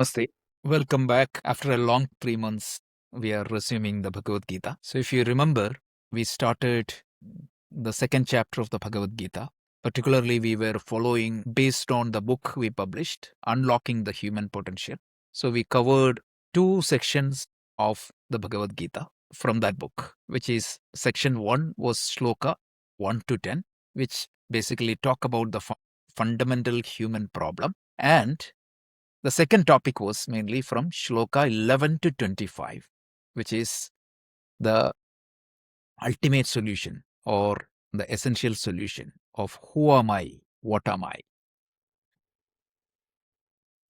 Namaste. Welcome back. After a long 3 months, we are resuming the Bhagavad Gita. So, if you remember, we started the second chapter of the Bhagavad Gita. Particularly, we were following based on the book we published, Unlocking the Human Potential. So, we covered 2 sections of the Bhagavad Gita from that book, which is section 1 was Shloka 1 to 10, which basically talk about the fundamental human problem. And the second topic was mainly from Shloka 11 to 25, which is the ultimate solution or the essential solution of who am I, what am I.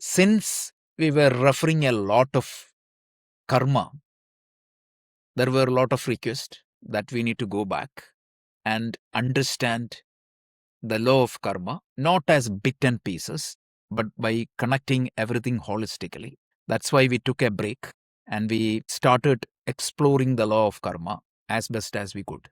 Since we were referring a lot of karma, there were a lot of requests that we need to go back and understand the law of karma, not as bits and pieces, but by connecting everything holistically. That's why we took a break and we started exploring the law of karma as best as we could.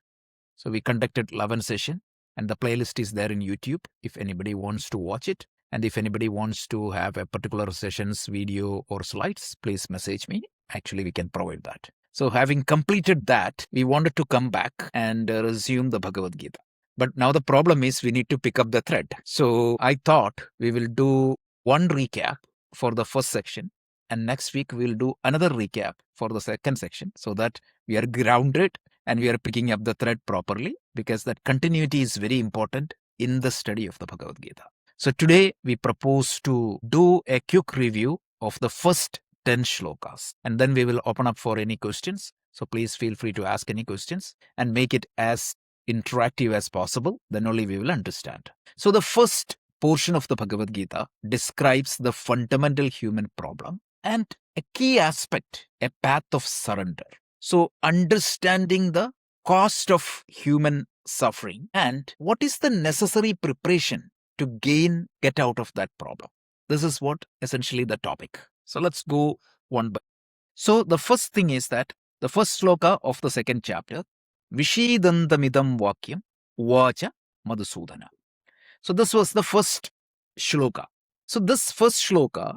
So we conducted 11 sessions and the playlist is there in YouTube if anybody wants to watch it. And if anybody wants to have a particular session's video or slides, please message me. Actually, we can provide that. So having completed that, we wanted to come back and resume the Bhagavad Gita. But now the problem is we need to pick up the thread. So I thought we will do one recap for the first section. And next week we'll do another recap for the second section so that we are grounded and we are picking up the thread properly, because that continuity is very important in the study of the Bhagavad Gita. So today we propose to do a quick review of the first 10 shlokas, and then we will open up for any questions. So please feel free to ask any questions and make it as interactive as possible. Then only we will understand. So the first portion of the Bhagavad Gita describes the fundamental human problem and a key aspect, a path of surrender. So understanding the cost of human suffering and what is the necessary preparation to get out of that problem. This is what essentially the topic. So let's go one by. So the first thing is that the first shloka of the second chapter, Vishidandamidam Vakyam Uvacha Madhusudana. So this was the first shloka. So this first shloka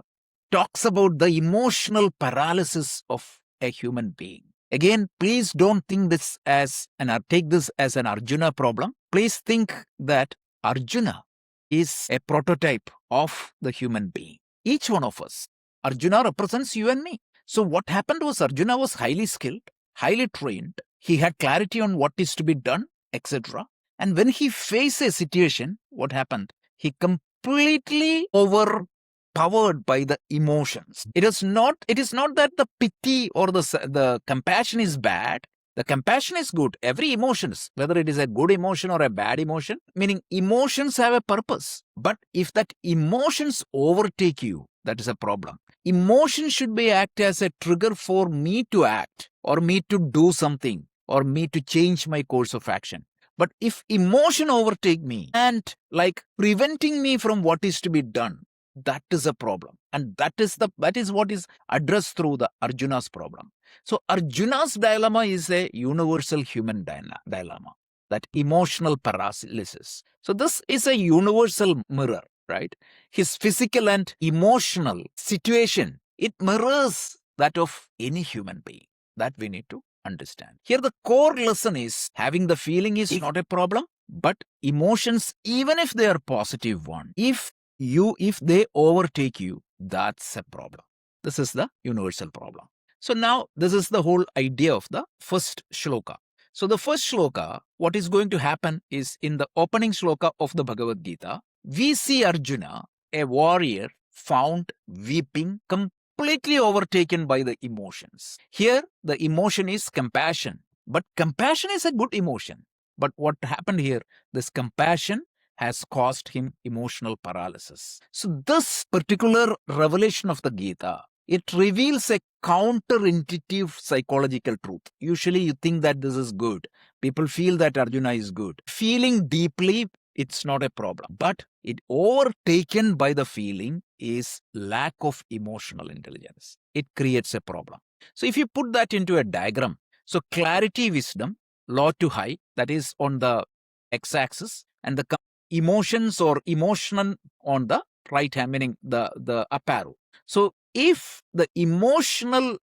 talks about the emotional paralysis of a human being. Again, please don't think this as take this as an Arjuna problem. Please think that Arjuna is a prototype of the human being. Each one of us. Arjuna represents you and me. So what happened was Arjuna was highly skilled, highly trained. He had clarity on what is to be done, etc. And when he faced a situation, what happened? He completely overpowered by the emotions. It is not that the pity or the compassion is bad. The compassion is good. Every emotions, whether it is a good emotion or a bad emotion, meaning emotions have a purpose. But if that emotions overtake you, that is a problem. Emotion should be act as a trigger for me to act or me to do something or me to change my course of action. But if emotion overtake me and like preventing me from what is to be done, that is a problem. And that is what is addressed through the Arjuna's problem. So Arjuna's dilemma is a universal human dilemma, that emotional paralysis. So this is a universal mirror, right? His physical and emotional situation, it mirrors that of any human being. That we need to understand. Here the core lesson is having the feeling is not a problem, but emotions, even if they are positive one, if they overtake you, that's a problem. This is the universal problem. So now this is the whole idea of the first shloka. So the first shloka, what is going to happen is in the opening shloka of the Bhagavad Gita, we see Arjuna, a warrior, found weeping, completely overtaken by the emotions. Here the emotion is compassion, but compassion is a good emotion. But what happened here, this compassion has caused him emotional paralysis. So this particular revelation of the Gita, it reveals a counterintuitive psychological truth. Usually you think that this is good. People feel that Arjuna is good. Feeling deeply, it's not a problem. But it overtaken by the feeling is lack of emotional intelligence. It creates a problem. So if you put that into a diagram, so clarity, wisdom, low to high, that is on the x-axis, and the emotions or emotion on the right hand, meaning the up arrow. So if the emotions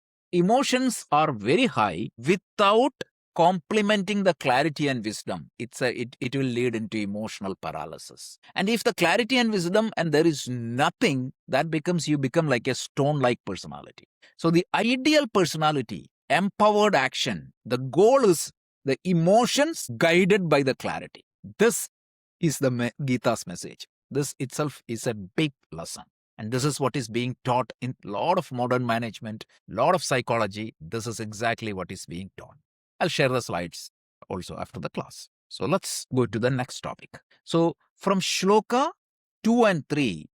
are very high without complementing the clarity and wisdom, it will lead into emotional paralysis. And if the clarity and wisdom and there is nothing, that becomes you become like a stone-like personality. So the ideal personality, empowered action, the goal is the emotions guided by the clarity. This is the Gita's message. This itself is a big lesson. And this is what is being taught in a lot of modern management, a lot of psychology. This is exactly what is being taught. I'll share the slides also after the class. So let's go to the next topic. So from Shloka 2 and 3,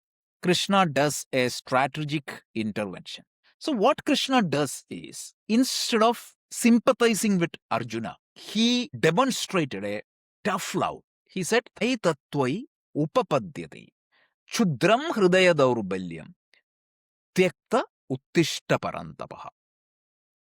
Krishna does a strategic intervention. So what Krishna does is, instead of sympathizing with Arjuna, he demonstrated a tough love. He said, "Ai tattvai upapadyate, Chudram hridaya daurbalyam, tyakta uttishta parantapaha."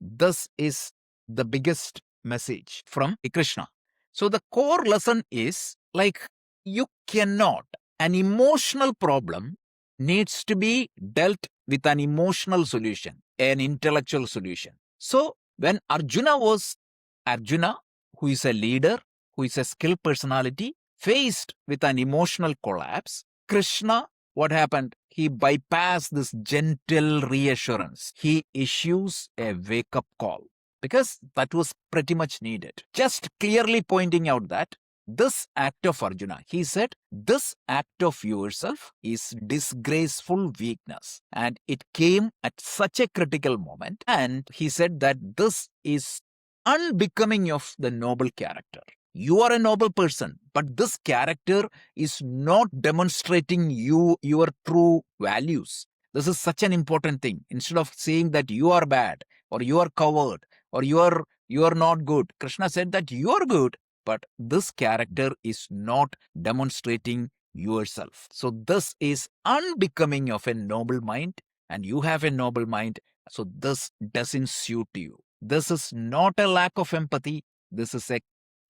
This is the biggest message from Krishna. So the core lesson is like you cannot, an emotional problem needs to be dealt with an emotional solution, an intellectual solution. So when Arjuna, who is a leader, who is a skilled personality, faced with an emotional collapse, Krishna, what happened? He bypassed this gentle reassurance. He issues a wake-up call because that was pretty much needed. Just clearly pointing out that this act of Arjuna, he said, this act of yourself is disgraceful weakness. And it came at such a critical moment. And he said that this is unbecoming of the noble character. You are a noble person, but this character is not demonstrating your true values. This is such an important thing. Instead of saying that you are bad or you are coward or you are not good, Krishna said that you are good, but this character is not demonstrating yourself. So this is unbecoming of a noble mind, and you have a noble mind. So this doesn't suit you. This is not a lack of empathy. This is a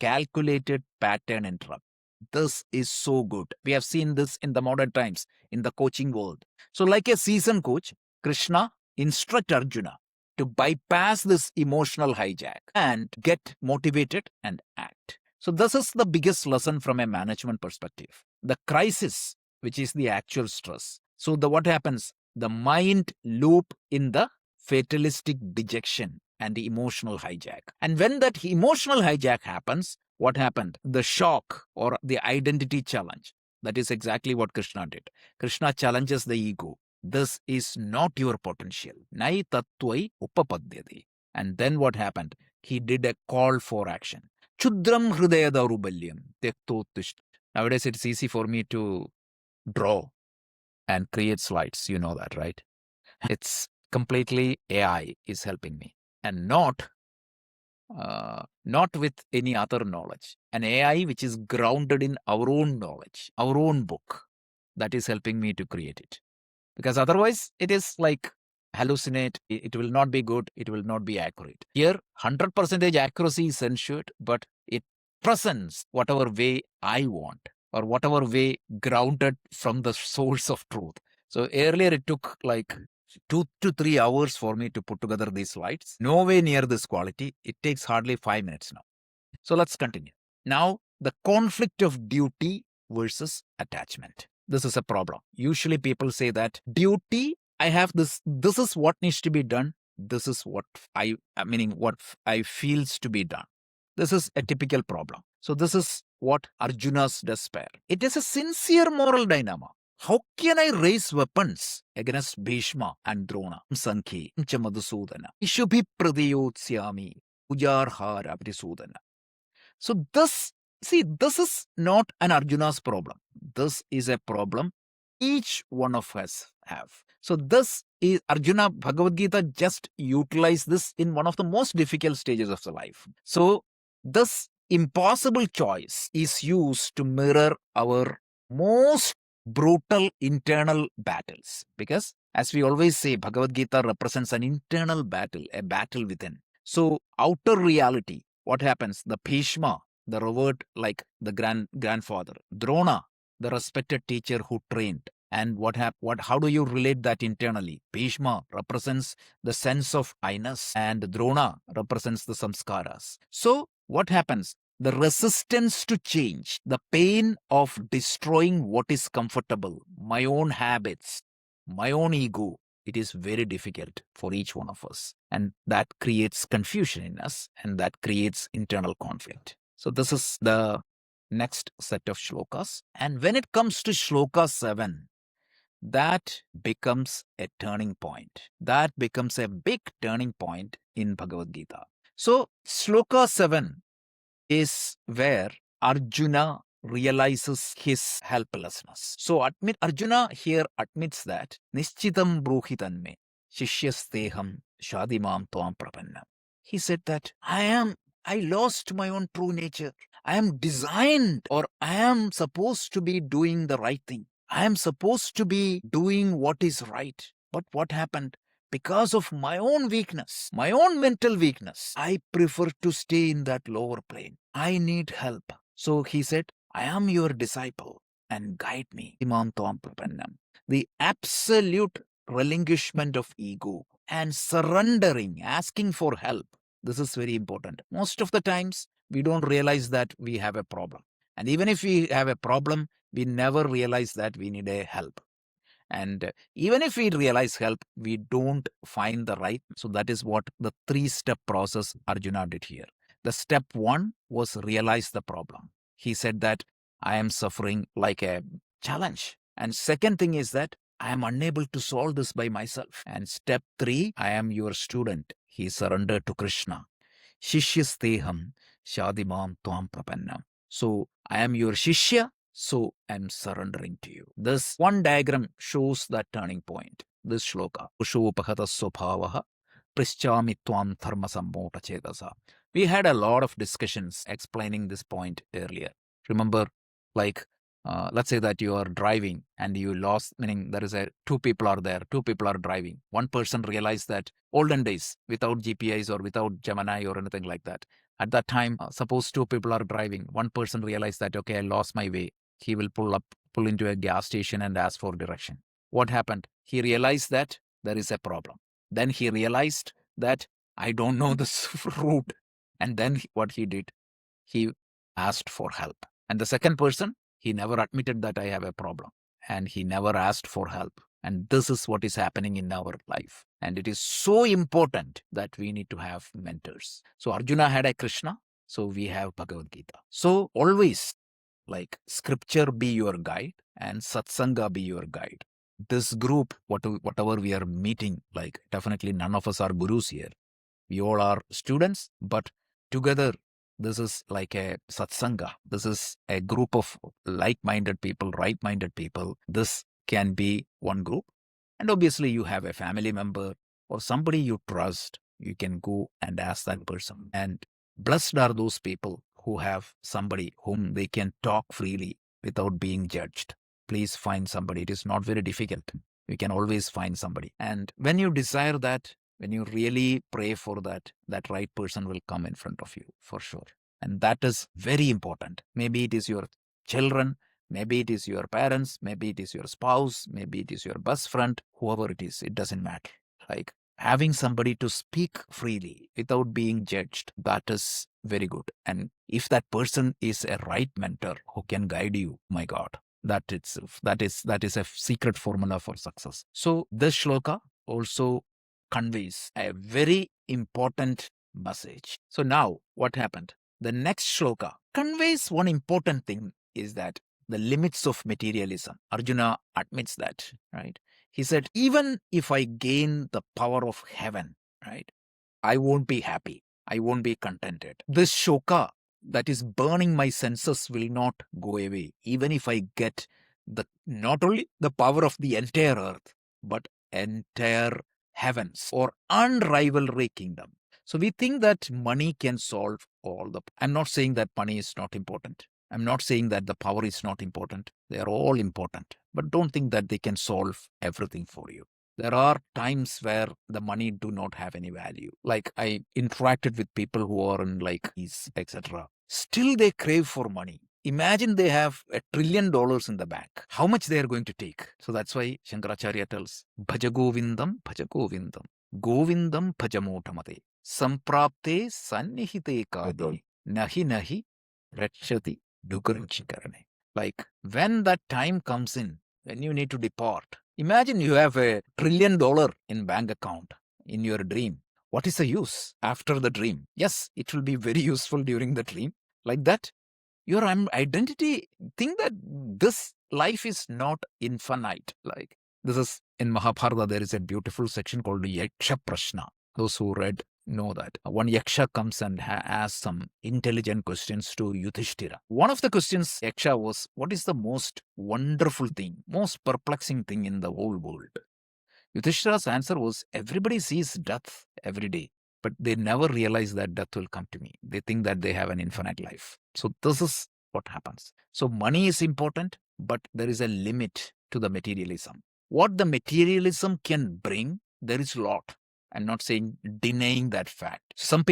calculated pattern interrupt. This is so good. We have seen this in the modern times in the coaching world. So like a seasoned coach, Krishna instruct Arjuna to bypass this emotional hijack and get motivated and act. So this is the biggest lesson from a management perspective. The crisis, which is the actual stress. So what happens? The mind loop in the fatalistic dejection and the emotional hijack. And when that emotional hijack happens, what happened? The shock or the identity challenge. That is exactly what Krishna did. Krishna challenges the ego. This is not your potential. Nai tattvai upapadyate. And then what happened? He did a call for action. Chudram hridaya daurubalyam tyaktottishta. Nowadays it's easy for me to draw and create slides. You know that, right? It's completely AI is helping me, and not with any other knowledge. An AI which is grounded in our own knowledge, our own book, that is helping me to create it. Because otherwise, it is like hallucinate. It will not be good. It will not be accurate. Here, 100% accuracy is ensured, but it presents whatever way I want or whatever way grounded from the source of truth. So earlier it took like 2 to 3 hours for me to put together these slides. Nowhere near this quality. It takes hardly 5 minutes now. So let's continue. Now, the conflict of duty versus attachment. This is a problem. Usually people say that duty, I have this is what needs to be done. This is what what I feels to be done. This is a typical problem. So this is what Arjuna's despair. It is a sincere moral dilemma. How can I raise weapons against Bhishma and Drona, Sankhya, Madhusudana? Ishubhi pradiyotsyami, ujarhara prisudana. So this is not an Arjuna's problem. This is a problem each one of us have. So this is Arjuna. Bhagavad Gita just utilized this in one of the most difficult stages of the life. So this impossible choice is used to mirror our most brutal internal battles. Because as we always say, Bhagavad Gita represents an internal battle, a battle within. So outer reality, what happens? The Bhishma, the revered like the grandfather. Drona, the respected teacher who trained. And how do you relate that internally? Bhishma represents the sense of I-ness, and Drona represents the samskaras. So what happens? The resistance to change, the pain of destroying what is comfortable, my own habits, my own ego, it is very difficult for each one of us. And that creates confusion in us, and that creates internal conflict. So this is the next set of shlokas. And when it comes to shloka 7, that becomes a turning point. That becomes a big turning point in Bhagavad Gita. So shloka 7 is where Arjuna realizes his helplessness. So Arjuna here admits that Nishchitam bruhitanme shishyasteham shadimam tvam prapanna. He said that I lost my own true nature. I am designed, or I am supposed to be doing the right thing. I am supposed to be doing what is right. But what happened? Because of my own weakness, my own mental weakness, I prefer to stay in that lower plane. I need help. So he said, I am your disciple and guide me. Imam Tvam Prapannam. The absolute relinquishment of ego and surrendering, asking for help. This is very important. Most of the times, we don't realize that we have a problem. And even if we have a problem, we never realize that we need a help. And even if we realize help, we don't find the right. So that is what the 3-step process Arjuna did here. The step 1 was realize the problem. He said that I am suffering like a challenge. And second thing is that I am unable to solve this by myself. And step 3, I am your student. He surrendered to Krishna. Shishyasteham shadimam tvam prapannam. So I am your shishya, so I'm surrendering to you. This one diagram shows that turning point. This shloka. Ushopahata swabhavaha prischami tvam dharma sammota chetasa. We had a lot of discussions explaining this point earlier. Remember, like, let's say that you are driving and you lost, meaning there is two people are driving. One person realized that olden days, without GPS or without Gemini or anything like that, at that time, suppose two people are driving. One person realized that, okay, I lost my way. He will pull into a gas station and ask for direction. What happened? He realized that there is a problem. Then he realized that I don't know this route. And then what he did, he asked for help. And the second person, he never admitted that I have a problem. And he never asked for help. And this is what is happening in our life. And it is so important that we need to have mentors. So Arjuna had a Krishna. So we have Bhagavad Gita. So always, like, scripture be your guide and satsanga be your guide. This group, whatever we are meeting, like, definitely none of us are gurus here. We all are students, but together, this is like a satsanga. This is a group of like-minded people, right-minded people. This can be one group. And obviously, you have a family member or somebody you trust. You can go and ask that person. And blessed are those people who have somebody whom they can talk freely without being judged. Please find somebody. It is not very difficult. You can always find somebody. And when you desire that, when you really pray for that, that right person will come in front of you for sure. And that is very important. Maybe it is your children, maybe it is your parents, maybe it is your spouse, maybe it is your best friend, whoever it is, it doesn't matter. Like, having somebody to speak freely without being judged, that is very good. And if that person is a right mentor who can guide you, my God, that is a secret formula for success. So this shloka also conveys a very important message. So now what happened? The next shloka conveys one important thing, is that the limits of materialism. Arjuna admits that, right? He said, even if I gain the power of heaven, right, I won't be happy. I won't be contented. This shoka that is burning my senses will not go away. Even if I get not only the power of the entire earth, but entire heavens or unrivalry kingdom. So we think that money can solve all the. I'm not saying that money is not important. I'm not saying that the power is not important. They are all important. But don't think that they can solve everything for you. There are times where the money do not have any value. Like, I interacted with people who are in, like, etc. Still they crave for money. Imagine they have $1 trillion in the bank. How much they are going to take? So that's why Shankaracharya tells, Bhaja Govindam, Govindam Bhajamotamate, Samprapte Sannihite Kadi, Nahi Rakshati Dukaruchikarane. Like when that time comes in, when you need to depart, imagine you have $1 trillion in bank account in your dream. What is the use after the dream? Yes, it will be very useful during the dream. Like that, your identity think that this life is not infinite. Like this is in Mahabharata, there is a beautiful section called Yaksha Prashna. Those who read know that one Yaksha comes and asks some intelligent questions to Yudhishthira. One of the questions Yaksha was, what is the most wonderful thing, most perplexing thing in the whole world? Yudhishthira's answer was, everybody sees death every day, but they never realize that death will come to me. They think that they have an infinite life. So this is what happens. So money is important, but there is a limit to the materialism. What the materialism can bring, there is a lot. I'm not saying denying that fact. Some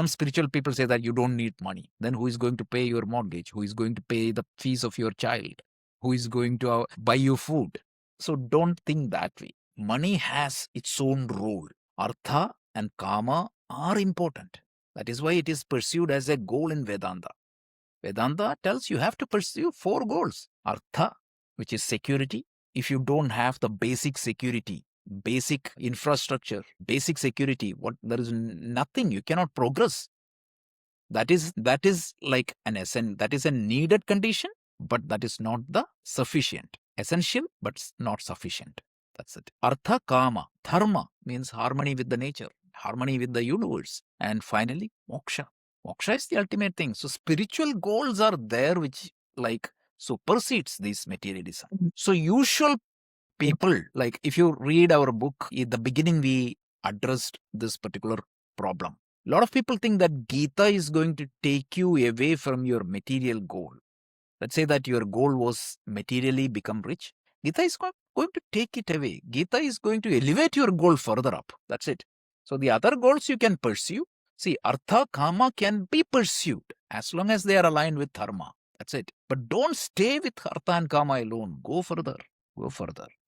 spiritual people say that you don't need money. Then who is going to pay your mortgage? Who is going to pay the fees of your child? Who is going to buy you food? So don't think that way. Money has its own role. Artha and Kama are important. That is why it is pursued as a goal in Vedanta. Vedanta tells you have to pursue 4 goals. Artha, which is security. If you don't have the basic security, basic infrastructure, basic security, there is nothing. You cannot progress. That is like an essence. That is a needed condition, but that is not the sufficient. Essential, but not sufficient. That's it. Artha, Kama, Dharma means harmony with the nature, harmony with the universe. And finally, Moksha. Moksha is the ultimate thing. So spiritual goals are there which like supersedes this materialism. So usual people, like if you read our book, in the beginning we addressed this particular problem. A lot of people think that Gita is going to take you away from your material goal. Let's say that your goal was materially become rich. Gita is going to take it away. Gita is going to elevate your goal further up. That's it. So the other goals you can pursue. See, Artha, Kama can be pursued as long as they are aligned with Dharma. That's it. But don't stay with Artha and Kama alone. Go further.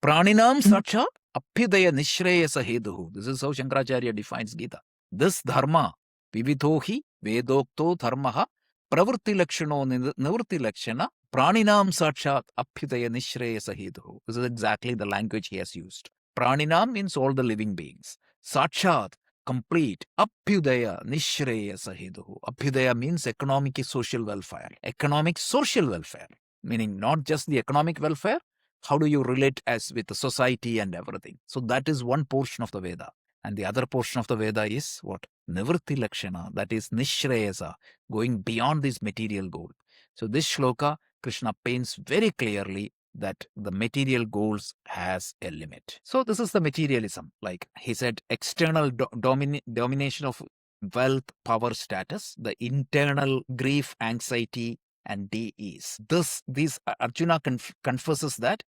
Praninam sakshat aphyudaya nishreyasa heduhu. This is how Shankaracharya defines Gita. This dharma, vividhohi vedokto dharmaha pravritti lakshano nivritti lakshana praninam sakshat aphyudaya nishreyasa heduhu. This is exactly the language he has used. Praninam means all the living beings. Sakshat, complete. Aphyudaya nishreyasa heduhu. Aphyudaya means economic social welfare. Economic social welfare, meaning not just the economic welfare. How do you relate as with the society and everything? So that is one portion of the Veda. And the other portion of the Veda is what? Nivritti Lakshana, that is Nishreyasa, going beyond this material goal. So this shloka, Krishna paints very clearly that the material goals has a limit. So this is the materialism. Like he said, external domination of wealth, power, status, the internal grief, anxiety, and de-ease. This Arjuna confesses that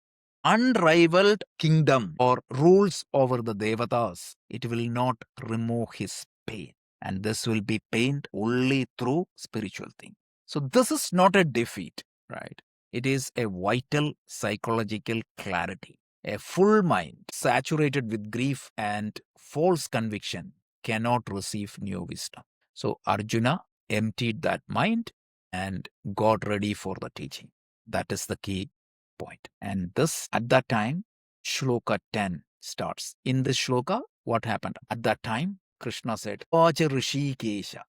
unrivaled kingdom or rules over the devatas, it will not remove his pain. And this will be pain only through spiritual thing. So this is not a defeat, right? It is a vital psychological clarity. A full mind saturated with grief and false conviction cannot receive new wisdom. So Arjuna emptied that mind and got ready for the teaching. That is the key point. And this, at that time, Shloka 10 starts. In this Shloka, what happened? At that time, Krishna said, Vacha Rishikesha,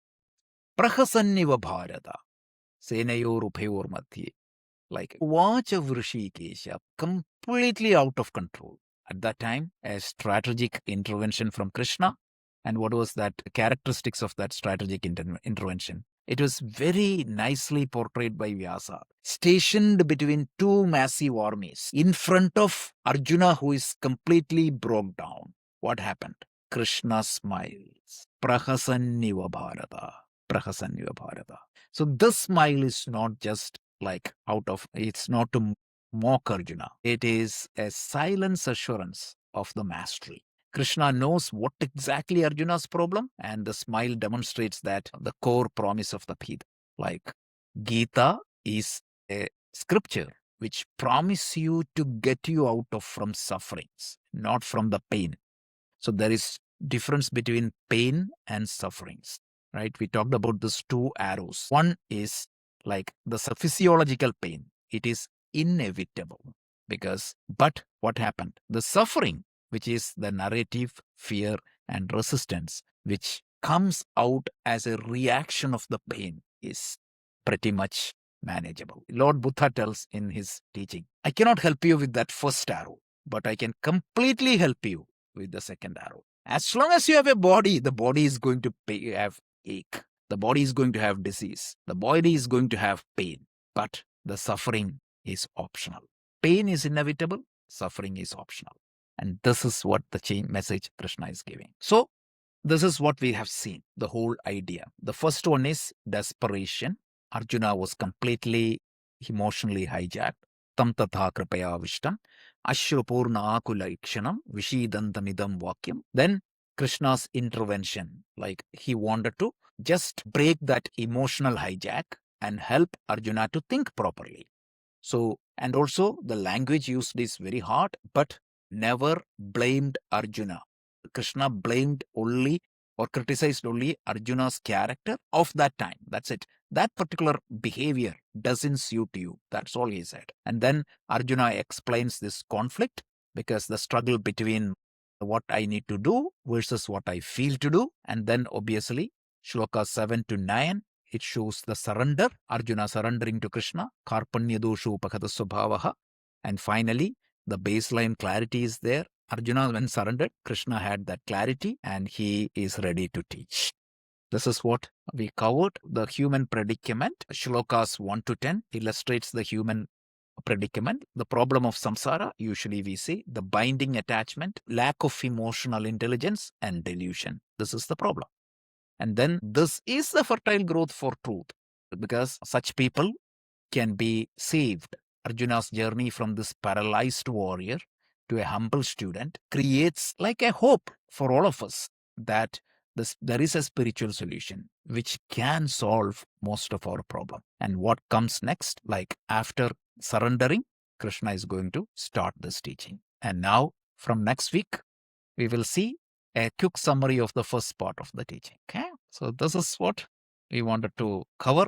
Prahasanniva Bharata, Senayor Upayor Madhye. Like, watch of Rishikesha, completely out of control. At that time, a strategic intervention from Krishna. And what was that characteristics of that strategic intervention? It was very nicely portrayed by Vyasa. Stationed between 2 massive armies in front of Arjuna, who is completely broke down. What happened? Krishna smiles. Prahasanniva Bharata. Prahasanniva Bharata. So this smile is not just like it's not to mock Arjuna. It is a silent assurance of the mastery. Krishna knows what exactly Arjuna's problem, and the smile demonstrates that the core promise of the Gita. Like, Gita is a scripture which promise you to get you out of from sufferings, not from the pain. So there is difference between pain and sufferings, right? We talked about these two arrows. One is like the physiological pain. It is inevitable but what happened? The suffering, which is the narrative, fear, and resistance, which comes out as a reaction of the pain, is pretty much manageable. Lord Buddha tells in his teaching, I cannot help you with that first arrow, but I can completely help you with the second arrow. As long as you have a body, the body is going to have ache. The body is going to have disease. The body is going to have pain. But the suffering is optional. Pain is inevitable. Suffering is optional. And this is what the message Krishna is giving. So this is what we have seen, the whole idea. The first one is desperation. Arjuna was completely emotionally hijacked. Tam tatha kripaya vishtam. Ashrupurna akula ikshanam. Vishidantamidam vakyam. Then Krishna's intervention, like he wanted to just break that emotional hijack and help Arjuna to think properly. So, and also the language used is very hard, but never blamed Arjuna. Krishna blamed only or criticized only Arjuna's character of that time. That's it. That particular behavior doesn't suit you. That's all he said. And then Arjuna explains this conflict because the struggle between what I need to do versus what I feel to do. And then obviously, Shloka 7 to 9, it shows the surrender, Arjuna surrendering to Krishna, karpanya dosho pakata subhavaha. And finally, the baseline clarity is there. Arjuna, when surrendered, Krishna had that clarity and he is ready to teach. This is what we covered. The human predicament, Shlokas 1 to 10, illustrates the human predicament. The problem of samsara, usually we say, the binding attachment, lack of emotional intelligence, and delusion. This is the problem. And then this is the fertile growth for truth, because such people can be saved. Arjuna's journey from this paralyzed warrior to a humble student creates like a hope for all of us that there is a spiritual solution which can solve most of our problem. And what comes next, like after surrendering, Krishna is going to start this teaching. And now from next week, we will see a quick summary of the first part of the teaching. Okay, so this is what we wanted to cover.